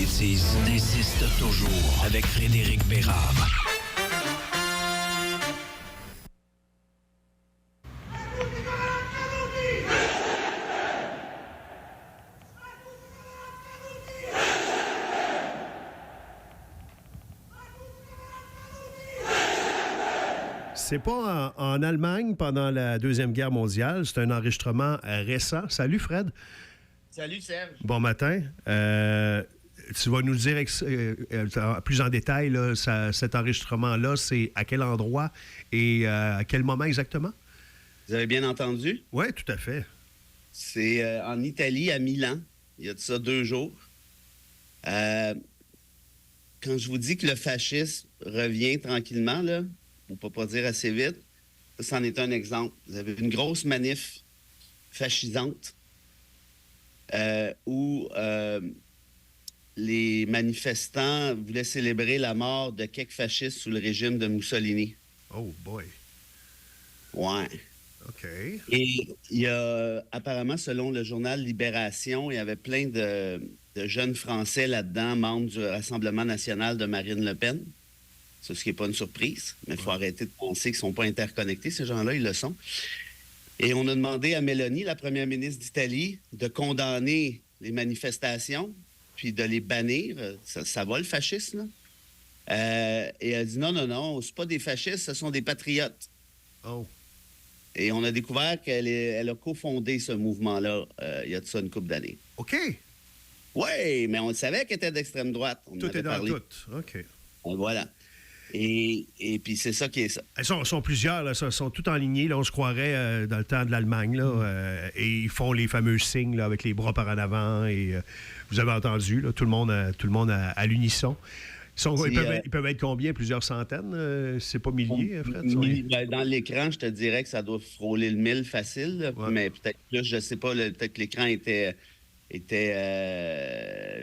bêtises insiste toujours avec Frédéric Bérard. C'est pas en Allemagne pendant la Deuxième Guerre mondiale. C'est un enregistrement récent. Salut, Fred. Salut, Serge. Bon matin. Tu vas nous dire plus en détail, là, cet enregistrement-là, c'est à quel endroit et à quel moment exactement? Vous avez bien entendu? Oui, tout à fait. C'est en Italie, à Milan. Il y a de ça 2 jours. Quand je vous dis que le fascisme revient tranquillement, là, pour pas dire assez vite, ça en est un exemple. Vous avez une grosse manif fascisante où les manifestants voulaient célébrer la mort de quelques fascistes sous le régime de Mussolini. Oh boy. Ouais. OK. Et il y a, apparemment, selon le journal Libération, il y avait plein de jeunes Français là-dedans, membres du Rassemblement national de Marine Le Pen. Ce qui n'est pas une surprise, mais il faut arrêter de penser qu'ils ne sont pas interconnectés. Ces gens-là, ils le sont. Et on a demandé à Mélanie, la première ministre d'Italie, de condamner les manifestations, puis de les bannir. Ça va, le fascisme, là? Et elle a dit non, c'est pas des fascistes, ce sont des patriotes. Oh. Et on a découvert qu'elle a cofondé ce mouvement-là il y a de ça une couple d'années. OK. Oui, mais on le savait qu'elle était d'extrême droite. Tout est dans tout. OK. Voilà. Et puis c'est ça qui est ça. Elles sont plusieurs, là, sont toutes en lignée. Là, on se croirait dans le temps de l'Allemagne. Là, et ils font les fameux signes là, avec les bras par en avant. Et vous avez entendu, là, tout le monde à l'unisson. Ils peuvent être combien? Plusieurs centaines? C'est pas milliers, Fred? Dans l'écran, je te dirais que ça doit frôler le 1000 facile. Là, ouais. Mais peut-être plus, je sais pas, peut-être que l'écran était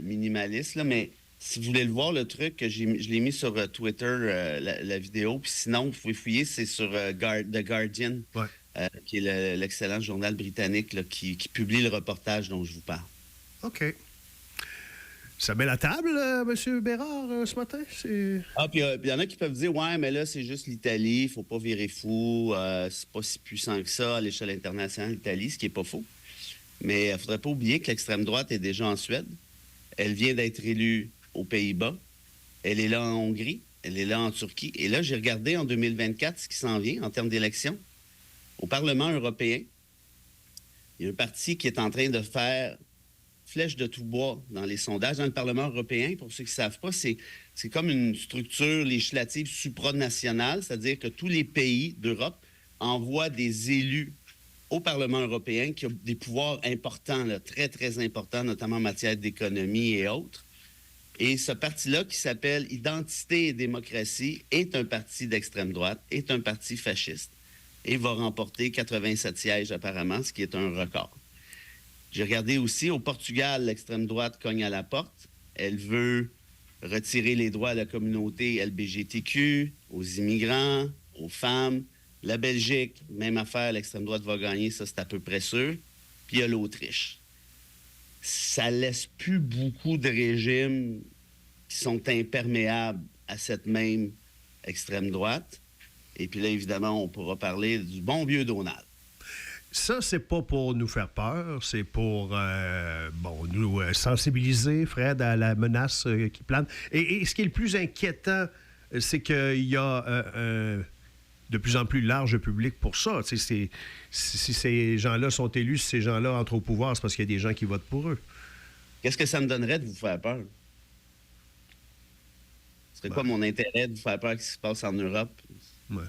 minimaliste. Là, mais si vous voulez le voir, le truc, je l'ai mis sur Twitter, la vidéo. Puis sinon, vous pouvez fouiller, c'est sur The Guardian, qui est l'excellent journal britannique là, qui publie le reportage dont je vous parle. OK. Ça met la table, M. Bérard, ce matin? Ah, puis il y en a qui peuvent dire, ouais, mais là, c'est juste l'Italie, il faut pas virer fou, c'est pas si puissant que ça à l'échelle internationale, l'Italie, ce qui est pas faux. Mais il ne faudrait pas oublier que l'extrême droite est déjà en Suède. Elle vient d'être élue aux Pays-Bas. Elle est là en Hongrie. Elle est là en Turquie. Et là, j'ai regardé en 2024 ce qui s'en vient en termes d'élections. Au Parlement européen, il y a un parti qui est en train de faire flèche de tout bois dans les sondages. Dans le Parlement européen, pour ceux qui ne savent pas, c'est comme une structure législative supranationale, c'est-à-dire que tous les pays d'Europe envoient des élus au Parlement européen qui ont des pouvoirs importants, là, très, très importants, notamment en matière d'économie et autres. Et ce parti-là, qui s'appelle Identité et démocratie, est un parti d'extrême droite, est un parti fasciste et va remporter 87 sièges apparemment, ce qui est un record. J'ai regardé aussi, au Portugal, l'extrême droite cogne à la porte. Elle veut retirer les droits à la communauté LGBTQ, aux immigrants, aux femmes. La Belgique, même affaire, l'extrême droite va gagner, ça c'est à peu près sûr. Puis il y a l'Autriche. Ça laisse plus beaucoup de régimes qui sont imperméables à cette même extrême droite. Et puis là, évidemment, on pourra parler du bon vieux Donald. Ça, c'est pas pour nous faire peur, c'est pour nous sensibiliser, Fred, à la menace qui plane. Et ce qui est le plus inquiétant, c'est qu'il y a de plus en plus large public pour ça. Si ces gens-là sont élus, si ces gens-là entrent au pouvoir, c'est parce qu'il y a des gens qui votent pour eux. Qu'est-ce que ça me donnerait de vous faire peur? Ce serait quoi mon intérêt de vous faire peur ce qui se passe en Europe? Ouais.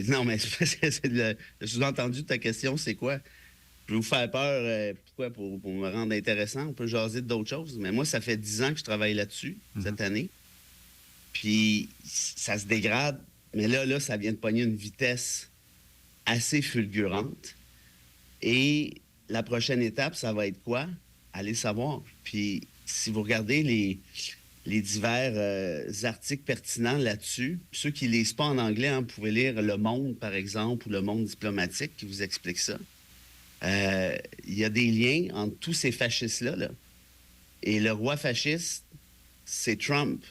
Non, mais le sous-entendu de ta question, c'est quoi? Je veux vous faire peur, pourquoi? Pour me rendre intéressant. On peut jaser d'autres choses. Mais moi, ça fait 10 ans que je travaille là-dessus, cette année. Puis, ça se dégrade. Mais là, ça vient de pogner une vitesse assez fulgurante. Et la prochaine étape, ça va être quoi? Allez savoir. Puis, si vous regardez les divers articles pertinents là-dessus, ceux qui ne lisent pas en anglais, vous pouvez lire Le Monde, par exemple, ou Le Monde diplomatique, qui vous explique ça. Il y a des liens entre tous ces fascistes-là, là, Et le roi fasciste, c'est Trump.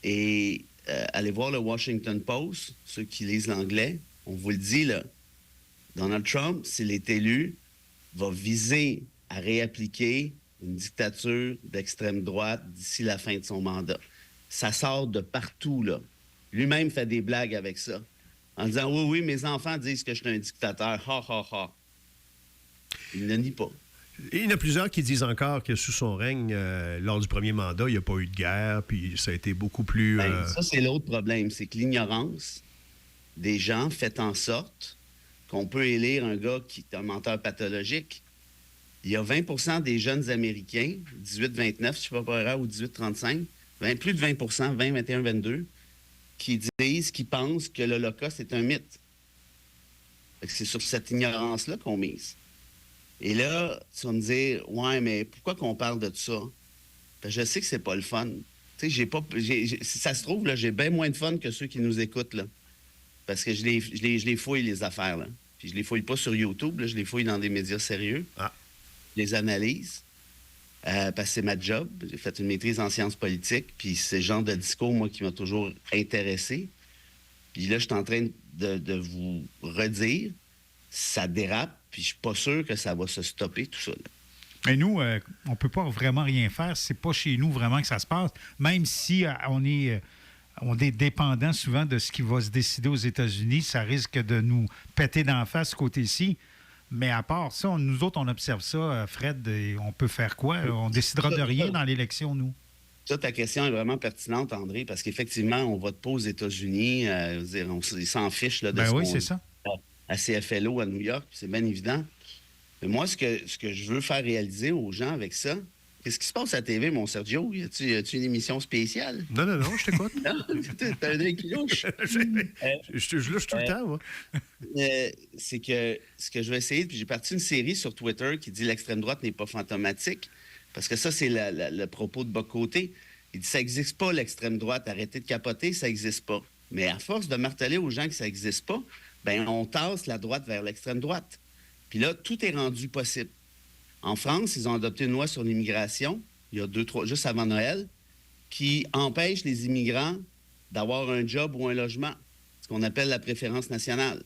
Et allez voir le Washington Post, ceux qui lisent l'anglais, on vous le dit, là, Donald Trump, s'il est élu, va viser à réappliquer une dictature d'extrême droite d'ici la fin de son mandat. Ça sort de partout, là. Lui-même fait des blagues avec ça, en disant « Oui, oui, mes enfants disent que je suis un dictateur. Ha, ha, ha. » Il ne nie pas. Il y en a plusieurs qui disent encore que sous son règne, lors du premier mandat, il n'y a pas eu de guerre, puis ça a été beaucoup plus... Ça, c'est l'autre problème, c'est que l'ignorance des gens fait en sorte qu'on peut élire un gars qui est un menteur pathologique. Il y a 20 des jeunes Américains, 18-29, je ne sais pas par erreur, ou 18-35, plus de 20 20, 21, 22, qui disent, qui pensent que l'Holocauste est un mythe. C'est sur cette ignorance-là qu'on mise. Et là, tu vas me dire, ouais, mais pourquoi qu'on parle de ça? Parce que je sais que c'est pas le fun. Tu sais, si ça se trouve, là, j'ai bien moins de fun que ceux qui nous écoutent, là. Parce que je les fouille, les affaires, là. Puis je les fouille pas sur YouTube, là, je les fouille dans des médias sérieux. Ah. Je les analyse. Parce que c'est ma job. J'ai fait une maîtrise en sciences politiques. Puis c'est le genre de discours, moi, qui m'a toujours intéressé. Puis là, je suis en train de vous redire, ça dérape. Puis je suis pas sûr que ça va se stopper, tout ça, là. Mais nous, on peut pas vraiment rien faire. C'est pas chez nous vraiment que ça se passe. Même si on est dépendant souvent de ce qui va se décider aux États-Unis, ça risque de nous péter d'en face ce côté-ci. Mais à part ça, nous autres, on observe ça, Fred, et on peut faire quoi? On décidera de rien dans l'élection, nous. Ça, ta question est vraiment pertinente, André, parce qu'effectivement, on vote pas aux États-Unis. Ils s'en fichent là, de oui, c'est ça. À CFLO à New York, c'est bien évident. Mais moi, ce que je veux faire réaliser aux gens avec ça, qu'est-ce qui se passe à la TV, mon Sergio? Y a-tu une émission spéciale? Non, je t'écoute. Non, t'as un drink qui louche. Je louche tout le temps, moi. C'est que ce que je vais essayer, puis j'ai parti une série sur Twitter qui dit « L'extrême droite n'est pas fantomatique », parce que ça, c'est le propos de Bock-Côté. Il dit « Ça n'existe pas, l'extrême droite. Arrêtez de capoter, ça n'existe pas. » Mais à force de marteler aux gens que ça n'existe pas, ben on tasse la droite vers l'extrême droite. Puis là, tout est rendu possible. En France, ils ont adopté une loi sur l'immigration, il y a 2-3, juste avant Noël, qui empêche les immigrants d'avoir un job ou un logement, ce qu'on appelle la préférence nationale,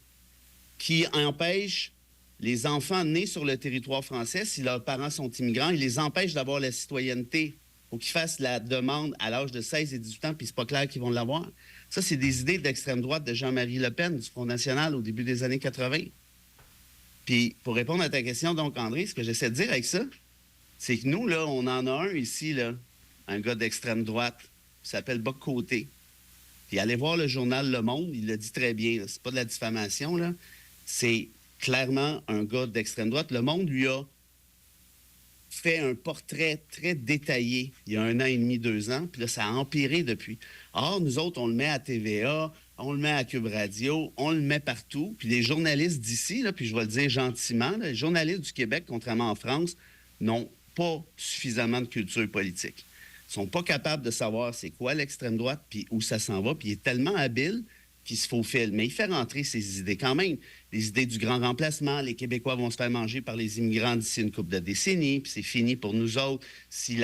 qui empêche les enfants nés sur le territoire français, si leurs parents sont immigrants, ils les empêchent d'avoir la citoyenneté. Il faut qu'ils fassent la demande à l'âge de 16 et 18 ans, puis c'est pas clair qu'ils vont l'avoir. Ça, c'est des idées d'extrême droite de Jean-Marie Le Pen, du Front national, au début des années 80. Puis, pour répondre à ta question, donc, André, ce que j'essaie de dire avec ça, c'est que nous, là, on en a un ici, là, un gars d'extrême droite, qui s'appelle Bock-Côté. Puis, allez voir le journal Le Monde, il le dit très bien, là, c'est pas de la diffamation, là. C'est clairement un gars d'extrême droite. Le Monde lui a fait un portrait très détaillé il y a 1 an et demi, 2 ans, puis là, ça a empiré depuis. Or, nous autres, on le met à TVA, on le met à Cube Radio, on le met partout, puis les journalistes d'ici, là, puis je vais le dire gentiment, là, les journalistes du Québec, contrairement en France, n'ont pas suffisamment de culture politique. Ils sont pas capables de savoir c'est quoi l'extrême droite, puis où ça s'en va, puis il est tellement habile qu'il se faufile. Mais il fait rentrer ses idées quand même. Les idées du grand remplacement, les Québécois vont se faire manger par les immigrants d'ici une couple de décennies, puis c'est fini pour nous autres. Si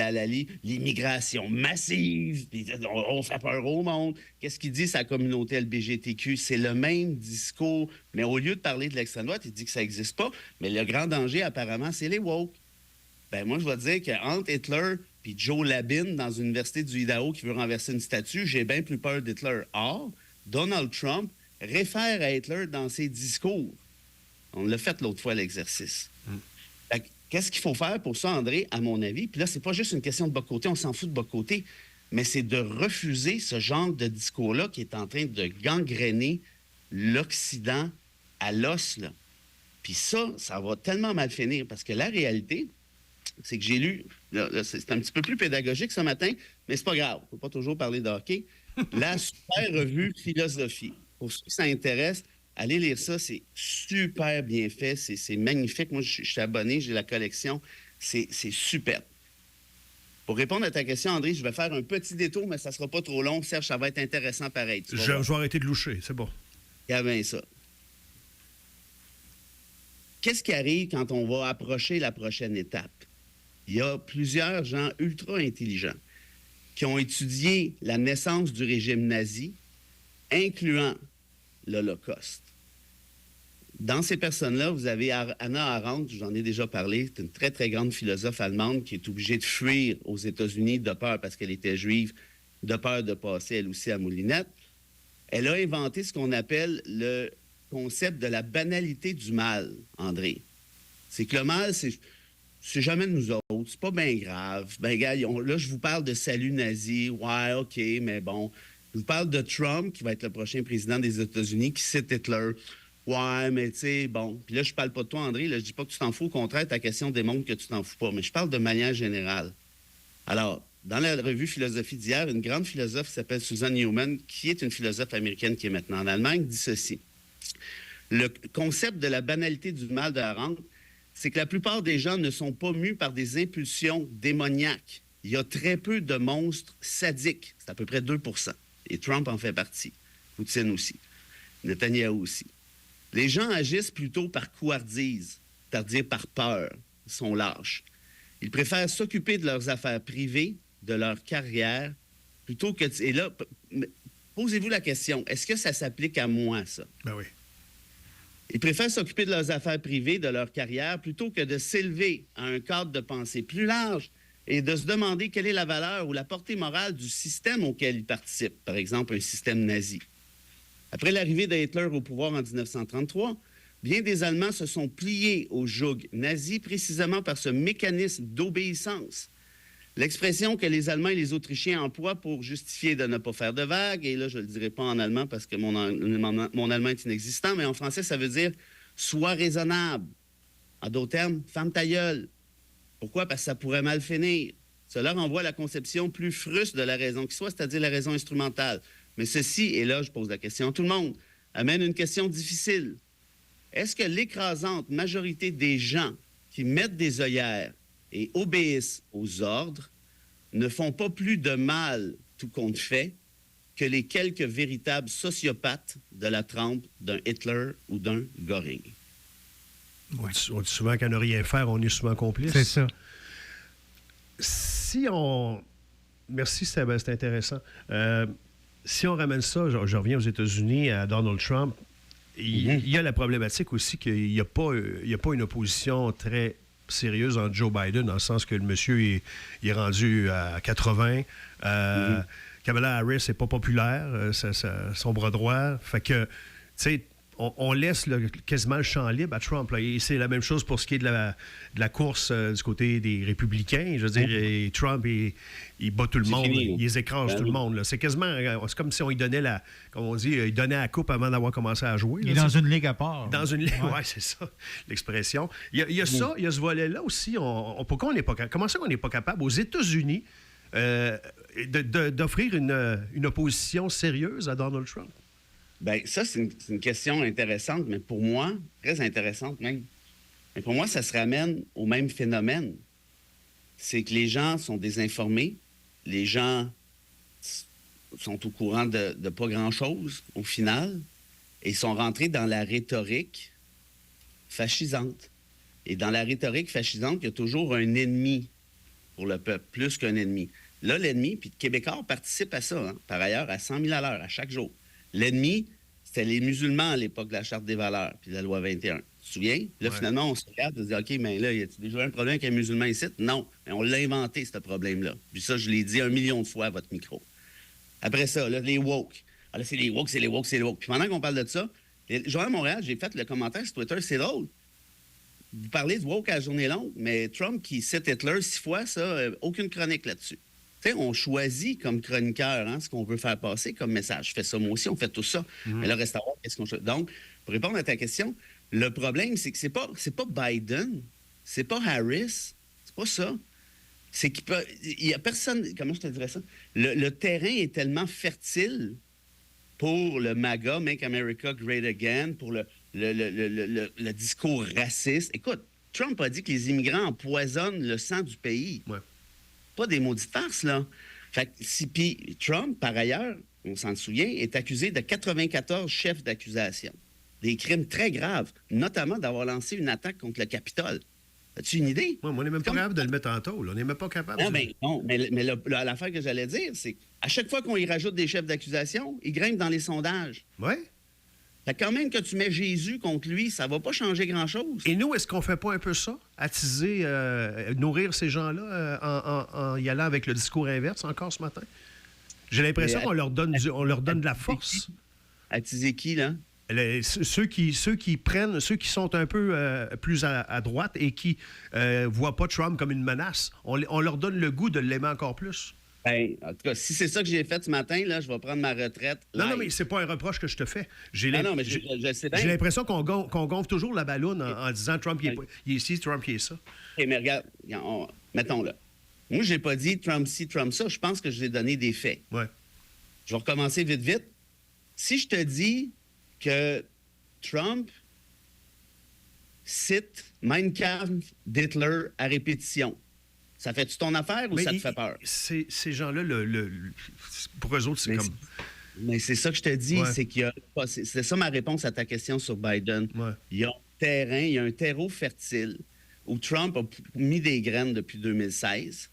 l'immigration massive, puis on fait peur au monde. Qu'est-ce qu'il dit, sa communauté LGBTQ? C'est le même discours, mais au lieu de parler de l'extrême droite, il dit que ça n'existe pas. Mais le grand danger, apparemment, c'est les woke. Ben moi, je vais dire qu'entre Hitler puis Joe Labine dans une université du Idaho qui veut renverser une statue, j'ai bien plus peur d'Hitler. Or, Donald Trump réfère à Hitler dans ses discours. On l'a fait l'autre fois, l'exercice. Qu'est-ce qu'il faut faire pour ça, André, à mon avis? Puis là, c'est pas juste une question de Bock-Côté, on s'en fout de Bock-Côté, mais c'est de refuser ce genre de discours-là qui est en train de gangréner l'Occident à l'os, là. Puis ça va tellement mal finir, parce que la réalité, c'est que j'ai lu, là, c'est un petit peu plus pédagogique ce matin, mais c'est pas grave, on ne peut pas toujours parler de hockey, la super revue Philosophie. Pour ceux qui s'intéressent, allez lire ça, c'est super bien fait, c'est magnifique. Moi, je suis abonné, j'ai la collection, c'est superbe. Pour répondre à ta question, André, je vais faire un petit détour, mais ça ne sera pas trop long. Serge, ça va être intéressant pareil. Je vais arrêter de loucher, c'est bon. Regarde bien ça. Qu'est-ce qui arrive quand on va approcher la prochaine étape? il y a plusieurs gens ultra intelligents qui ont étudié la naissance du régime nazi, incluant l'Holocauste. Dans ces personnes-là, vous avez Hannah Arendt, j'en ai déjà parlé, c'est une très, très grande philosophe allemande qui est obligée de fuir aux États-Unis de peur parce qu'elle était juive, de peur de passer elle aussi à Moulinette. Elle a inventé ce qu'on appelle le concept de la banalité du mal, André. C'est que le mal, c'est jamais de nous autres, c'est pas bien grave. Ben, gars, là, je vous parle de salut nazi, ouais, OK, mais bon. Je vous parle de Trump, qui va être le prochain président des États-Unis, qui cite Hitler. Ouais, mais tu sais, bon. Puis là, je parle pas de toi, André. Là, je dis pas que tu t'en fous. Au contraire, ta question démontre que tu t'en fous pas. Mais je parle de manière générale. Alors, dans la revue Philosophie d'hier, une grande philosophe qui s'appelle Susan Newman, qui est une philosophe américaine qui est maintenant en Allemagne, dit ceci. Le concept de la banalité du mal de Arendt, c'est que la plupart des gens ne sont pas mus par des impulsions démoniaques. Il y a très peu de monstres sadiques. C'est à peu près 2 %. Et Trump en fait partie. Poutine aussi. Netanyahou aussi. Les gens agissent plutôt par couardise, c'est-à-dire par peur. Ils sont lâches. Ils préfèrent s'occuper de leurs affaires privées, de leur carrière, plutôt que... Et là, posez-vous la question, est-ce que ça s'applique à moi, ça? Ben oui. Ils préfèrent s'occuper de leurs affaires privées, de leur carrière, plutôt que de s'élever à un cadre de pensée plus large et de se demander quelle est la valeur ou la portée morale du système auquel ils participent, par exemple un système nazi. Après l'arrivée d'Hitler au pouvoir en 1933, bien des Allemands se sont pliés au joug nazi précisément par ce mécanisme d'obéissance. L'expression que les Allemands et les Autrichiens emploient pour justifier de ne pas faire de vagues, et là, je ne le dirai pas en allemand parce que mon allemand est inexistant, mais en français, ça veut dire « sois raisonnable ». En d'autres termes, « ferme ta gueule ». Pourquoi? Parce que ça pourrait mal finir. Cela renvoie à la conception plus fruste de la raison qui soit, c'est-à-dire la raison instrumentale. Mais ceci, et là, je pose la question à tout le monde, amène une question difficile. Est-ce que l'écrasante majorité des gens qui mettent des œillères et obéissent aux ordres ne font pas plus de mal, tout compte fait, que les quelques véritables sociopathes de la trempe d'un Hitler ou d'un Göring? Ouais. On dit souvent qu'à ne rien faire, on est souvent complice. C'est ça. Si on... Merci, c'est intéressant. Si on ramène ça, je reviens aux États-Unis, à Donald Trump, il y a la problématique aussi qu'il n'y a pas une opposition très sérieuse entre Joe Biden, dans le sens que le monsieur il est rendu à 80. Kamala Harris n'est pas populaire, son bras droit. Fait que, tu sais, on laisse quasiment le champ libre à Trump. Là. Et c'est la même chose pour ce qui est de la course du côté des républicains. Je veux dire, et Trump, il bat tout le monde. Fini. Il les écrase tout le monde. Là. C'est quasiment... C'est comme si on lui donnait comme on dit, il donnait la coupe avant d'avoir commencé à jouer. Il est dans une ligue à part. Dans une ligue, ouais, c'est ça, l'expression. Il y a ça, il y a ce volet-là aussi. Pourquoi on n'est pas capable... Comment ça qu'on n'est pas capable, aux États-Unis, d'offrir une opposition sérieuse à Donald Trump? Bien, ça, c'est une question intéressante, mais pour moi, très intéressante même. Mais pour moi, ça se ramène au même phénomène. C'est que les gens sont désinformés, les gens sont au courant de pas grand-chose, au final, et sont rentrés dans la rhétorique fascisante. Et dans la rhétorique fascisante, il y a toujours un ennemi pour le peuple, plus qu'un ennemi. Là, l'ennemi, puis Québécois participe à ça, par ailleurs, à 100 000 à l'heure, à chaque jour. L'ennemi, c'était les musulmans à l'époque de la Charte des valeurs puis de la loi 21. Tu te souviens? Là, finalement, on se regarde et on se dit, OK, mais là, y a-t-il déjà un problème avec un musulman ici? Non. Mais on l'a inventé, ce problème-là. Puis ça, je l'ai dit 1 million de fois à votre micro. Après ça, là, les woke. Ah, là, c'est les woke, c'est les woke, c'est les woke. Puis pendant qu'on parle de ça, le Journal de Montréal, j'ai fait le commentaire sur Twitter, c'est drôle. Vous parlez de woke à la journée longue, mais Trump qui cite Hitler 6 fois, ça, aucune chronique là-dessus. Tu sais, on choisit comme chroniqueur ce qu'on veut faire passer comme message. Je fais ça moi aussi, on fait tout ça. Mais là, reste à voir qu'est-ce qu'on choisit. Donc, pour répondre à ta question, le problème, c'est que c'est pas Biden, c'est pas Harris, c'est pas ça. C'est qu'il peut... Il y a personne... Comment je te dirais ça? Le terrain est tellement fertile pour le MAGA, Make America Great Again, pour le discours raciste. Écoute, Trump a dit que les immigrants empoisonnent le sang du pays. Ouais. Pas des maudites farces, là. Fait que puis Trump, par ailleurs, on s'en souvient, est accusé de 94 chefs d'accusation. Des crimes très graves, notamment d'avoir lancé une attaque contre le Capitole. As-tu une idée? Ouais, mais on n'est même pas capable de le mettre en tôle. On n'est même pas capable. Non, mais l'affaire que j'allais dire, c'est qu'à chaque fois qu'on y rajoute des chefs d'accusation, il grimpe dans les sondages. Oui. Fait que quand même que tu mets Jésus contre lui, ça va pas changer grand-chose. Et nous, est-ce qu'on fait pas un peu ça? Attiser, nourrir ces gens-là en y allant avec le discours inverse encore ce matin? J'ai l'impression qu'on leur donne de la force. Attiser qui, là? Ceux qui sont un peu plus à droite et qui voient pas Trump comme une menace, on leur donne le goût de l'aimer encore plus. Ben, en tout cas, si c'est ça que j'ai fait ce matin, là, je vais prendre ma retraite. Non, mais c'est pas un reproche que je te fais. Non, mais je sais bien. J'ai l'impression qu'on gonfle toujours la balloune en disant Trump, il est ici, Trump, il est ça. OK, mais regarde, mettons là. Moi, je n'ai pas dit Trump ci, Trump ça. Je pense que je vais donné des faits. Ouais. Je vais recommencer vite. Si je te dis que Trump cite Mein Kampf d'Hitler à répétition, ça fait-tu ton affaire ou ça te fait peur? Ces gens-là, pour eux autres, c'est comme... Mais c'est ça que je te dis, Ouais. c'est qu'il y a... C'est ça ma réponse à ta question sur Biden. Ouais. Il y a un terreau fertile où Trump a mis des graines depuis 2016.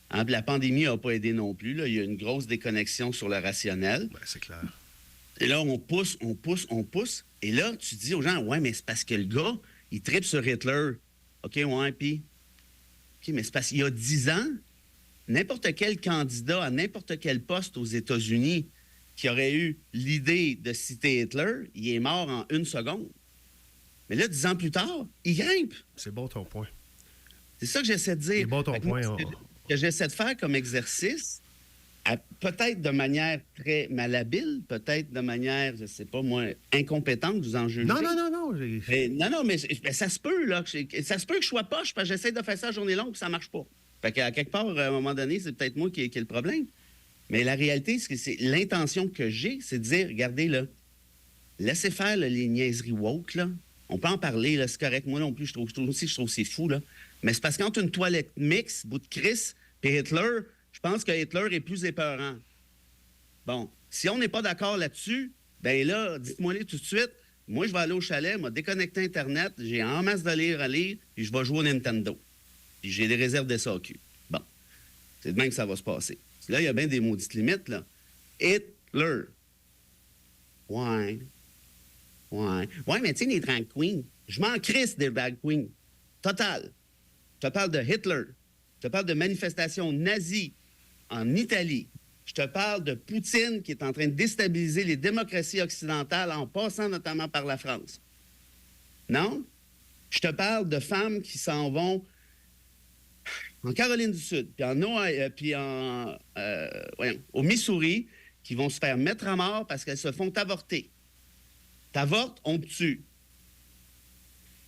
Hein, puis la pandémie n'a pas aidé non plus. Là. Il y a une grosse déconnexion sur le rationnel. Ouais, c'est clair. Et là, on pousse. Et là, tu dis aux gens, ouais, mais c'est parce que le gars, il tripe sur Hitler. OK, ouais, puis... OK, mais c'est parce qu'il y a 10 ans, n'importe quel candidat à n'importe quel poste aux États-Unis qui aurait eu l'idée de citer Hitler, il est mort en 1 seconde. Mais là, 10 ans plus tard, il grimpe. C'est bon ton point. C'est ça que j'essaie de dire. C'est bon ton point. Ce que j'essaie de faire comme exercice, peut-être de manière très malhabile, peut-être de manière, je sais pas moi, incompétente, vous en jugez. Non. Mais ça se peut, là. Ça se peut que je sois poche, parce que j'essaie de faire ça à journée longue, puis ça marche pas. Fait qu'à quelque part, à un moment donné, c'est peut-être moi qui ai le problème. Mais la réalité, c'est l'intention que j'ai, c'est de dire, regardez, là, laissez faire là, les niaiseries woke, là. On peut en parler, là, c'est correct. Moi non plus, je trouve que c'est fou, là. Mais c'est parce qu'entre une toilette mix, bout de Chris, et Hitler, je pense que Hitler est plus épeurant. Bon, si on n'est pas d'accord là-dessus, ben là, dites-moi-les tout de suite. Moi, je vais aller au chalet, m'a déconnecté Internet, j'ai en masse de lire à lire, puis je vais jouer au Nintendo. Puis j'ai des réserves de SAQ. Bon, c'est de même que ça va se passer. Là, il y a bien des maudites limites, là. Hitler. Ouais, mais tu sais, les drag queens, je m'en crisse des drag queens. Total. Je te parle de Hitler. Je te parle de manifestations nazies en Italie. Je te parle de Poutine qui est en train de déstabiliser les démocraties occidentales en passant notamment par la France. Non? Je te parle de femmes qui s'en vont en Caroline du Sud, puis au Missouri, qui vont se faire mettre à mort parce qu'elles se font avorter. T'avortes, on te tue.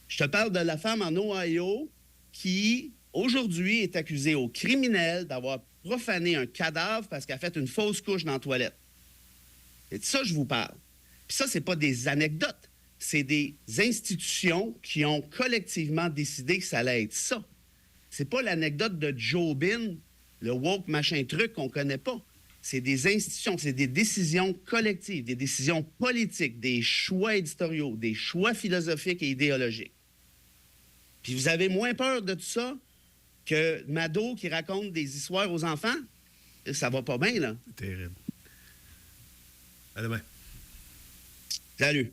Je te parle de la femme en Ohio qui, aujourd'hui, est accusée au criminel d'avoir profané un cadavre parce qu'elle a fait une fausse couche dans la toilette. Et de ça, je vous parle. Puis ça, c'est pas des anecdotes. C'est des institutions qui ont collectivement décidé que ça allait être ça. C'est pas l'anecdote de Joe Biden, le woke machin truc qu'on connaît pas. C'est des institutions, c'est des décisions collectives, des décisions politiques, des choix éditoriaux, des choix philosophiques et idéologiques. Puis vous avez moins peur de tout ça que Mado qui raconte des histoires aux enfants? Ça va pas bien, là. C'est terrible. À demain. Salut.